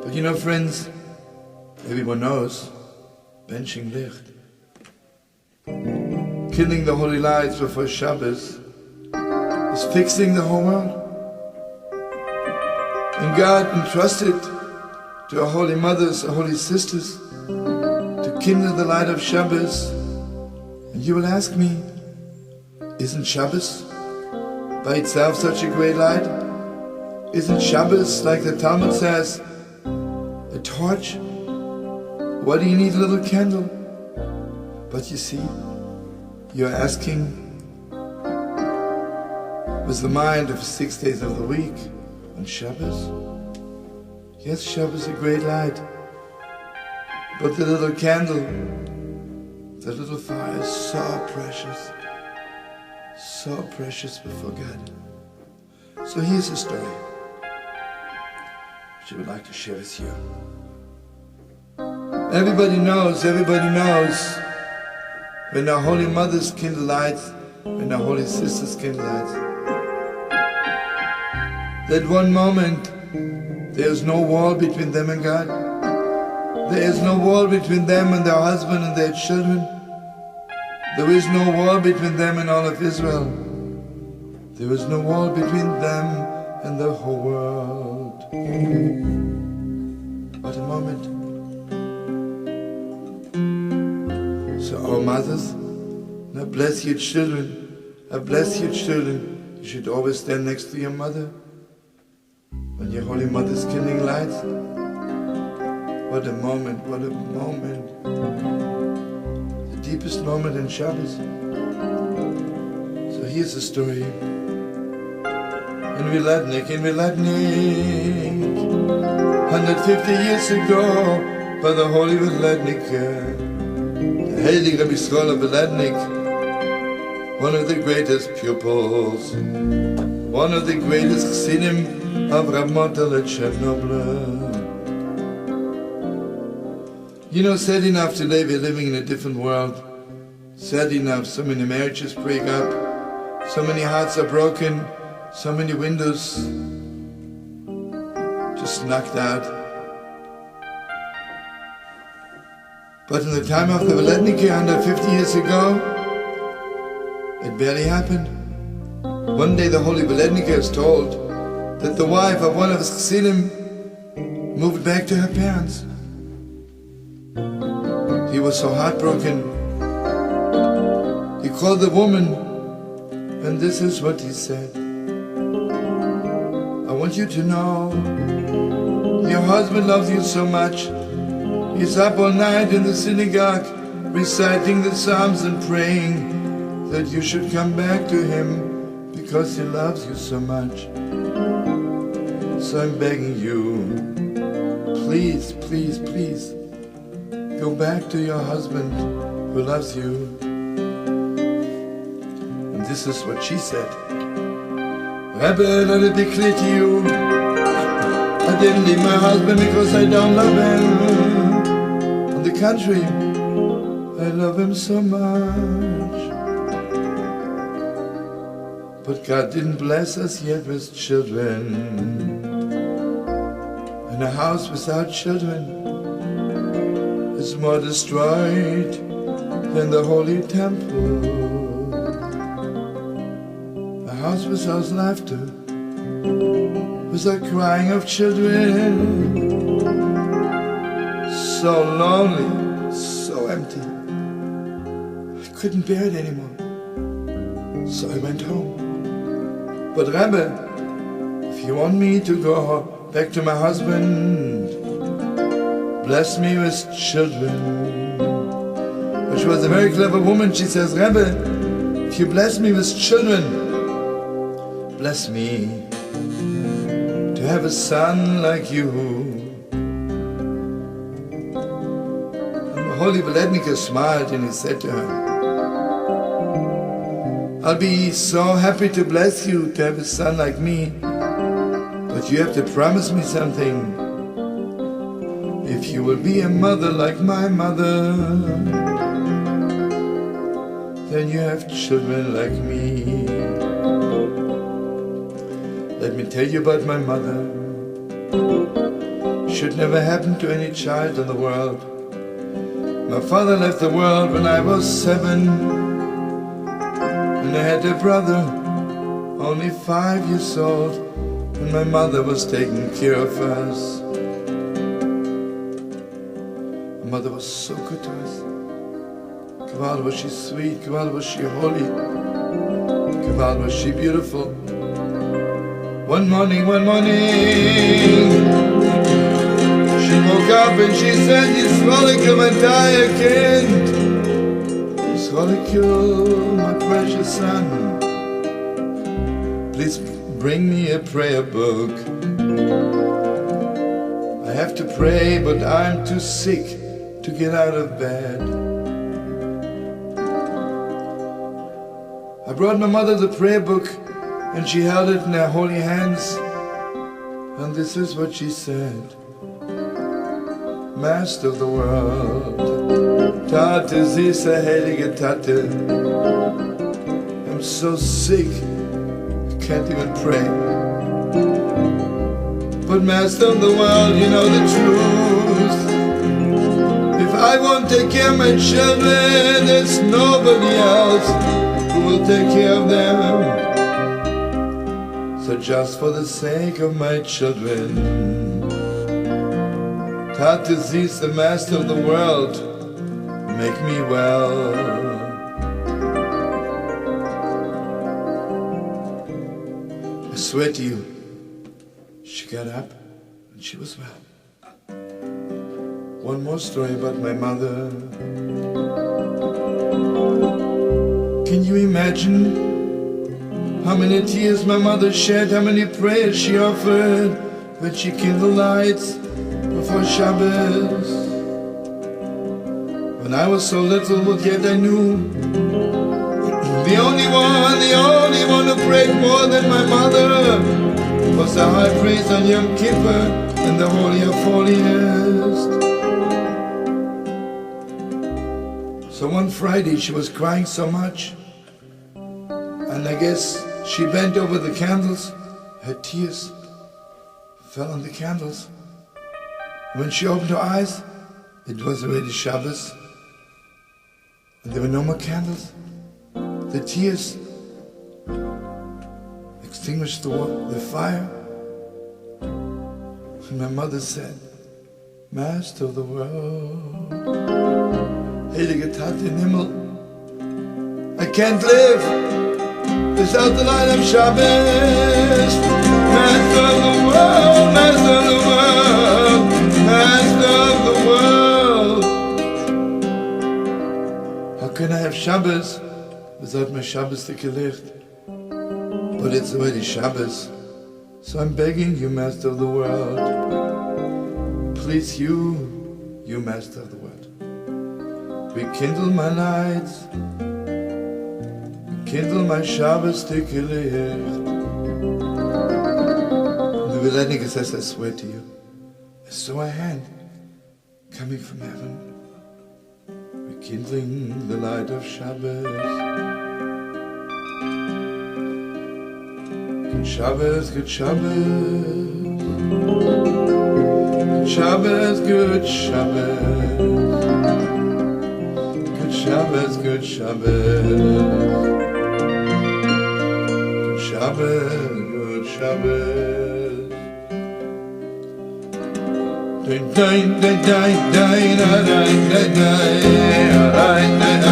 But you know, friends, everyone knows, benching licht. Killing the holy lights before Shabbos is fixing the whole world. And God entrusted to our holy mothers, our holy sisters, to kindle the light of Shabbos. And you will ask me, isn't Shabbos by itself such a great light? Isn't Shabbos, like the Talmud says, a torch? Why do you need a little candle? But you see, you're asking with the mind of 6 days of the week on Shabbos. Yes, Shabbos is a great light, but the little candle, the little fire is so precious before God. So here's a story which I would like to share with you. Everybody knows, when our holy mothers kindle lights, when our holy sisters kindle lights, that one moment there's no wall between them and God. There is no wall between them and their husband and their children. There is no wall between them and all of Israel. There is no wall between them and the whole world. What a moment. So our mothers, now bless your children. Bless your children. You should always stand next to your mother. When your holy mother's kindling lights. What a moment, what a moment. The deepest moment in Shabbos. So here's the story. In Viletniker, 150 years ago, by the holy Viletniker, the Heilige Rabbi of Viletniker, one of the greatest pupils, one of the greatest chassidim of Rabbi Chernobyl. You know, sad enough today we're living in a different world. Sad enough, so many marriages break up, so many hearts are broken, so many windows just knocked out. But in the time of the Viletniker, 150 years ago, it barely happened. One day the holy Viletniker is told that the wife of one of his chassidim moved back to her parents. He was so heartbroken. He called the woman, and this is what he said. I want you to know, your husband loves you so much. He's up all night in the synagogue, reciting the Psalms and praying that you should come back to him because he loves you so much. So I'm begging you, please, please, please, go back to your husband who loves you. And this is what she said. Rabbi, let it be clear to you, I didn't leave my husband because I don't love him. On the contrary, I love him so much. But God didn't bless us yet with children. And a house without children is more destroyed than the holy temple. A house without laughter, without crying of children, so lonely, so empty. I couldn't bear it anymore, so I went home. But Rabbi, if you want me to go back to my husband, bless me with children. But she was a very clever woman. She says, Rabbi, if you bless me with children, bless me to have a son like you. And the holy Viletniker smiled and he said to her, I'll be so happy to bless you to have a son like me, but you have to promise me something. If you will be a mother like my mother, then you have children like me. Let me tell you about my mother. should never happen to any child in the world. My father left the world when I was 7, and I had a brother, only 5 years old, when my mother was taking care of us. My mother was so good to us. God, was she sweet, God, was she holy, God, was she beautiful. One morning, she woke up and she said, Yisroelikel, my dear Kind, Yisroelikel, my precious son, please bring me a prayer book. I have to pray, but I'm too sick to get out of bed. I brought my mother the prayer book, and she held it in her holy hands, and this is what she said. Master of the world, Tate Zisa, heilige Tate, I'm so sick, I can't even pray. But Master of the world, you know the truth. If I won't take care of my children, there's nobody else who will take care of them. So just for the sake of my children, Tate Zis, the Master of the world, make me well. I swear to you, she got up and she was well. One more story about my mother. Can you imagine how many tears my mother shed, how many prayers she offered when she kindled lights before Shabbos? When I was so little, but yet I knew the only one who prayed more than my mother was the high priest on Yom Kippur and the Holy of Holiest. So one Friday she was crying so much, and I guess she bent over the candles, her tears fell on the candles. When she opened her eyes, it was already Shabbos, and there were no more candles. The tears extinguished the fire. And my mother said, Master of the world, heilige Tate in Himmel, I can't live without the light of Shabbos. Master of the world, Master of the world, Master of the world. How can I have Shabbos without my Shabbos licht? But it's already Shabbos, so I'm begging you, Master of the world, please you Master of the world, rekindle my lights, rekindle my Shabbos licht. The Viletniker says, I swear to you, I saw a hand coming from heaven, rekindling the light of Shabbos. Good Shabbos, good Shabbos, good Shabbos, good Shabbos, good Shabbos, good Shabbos, good Shabbos, good Shabbos. Dai dai dai dai dai dai dai dai dai.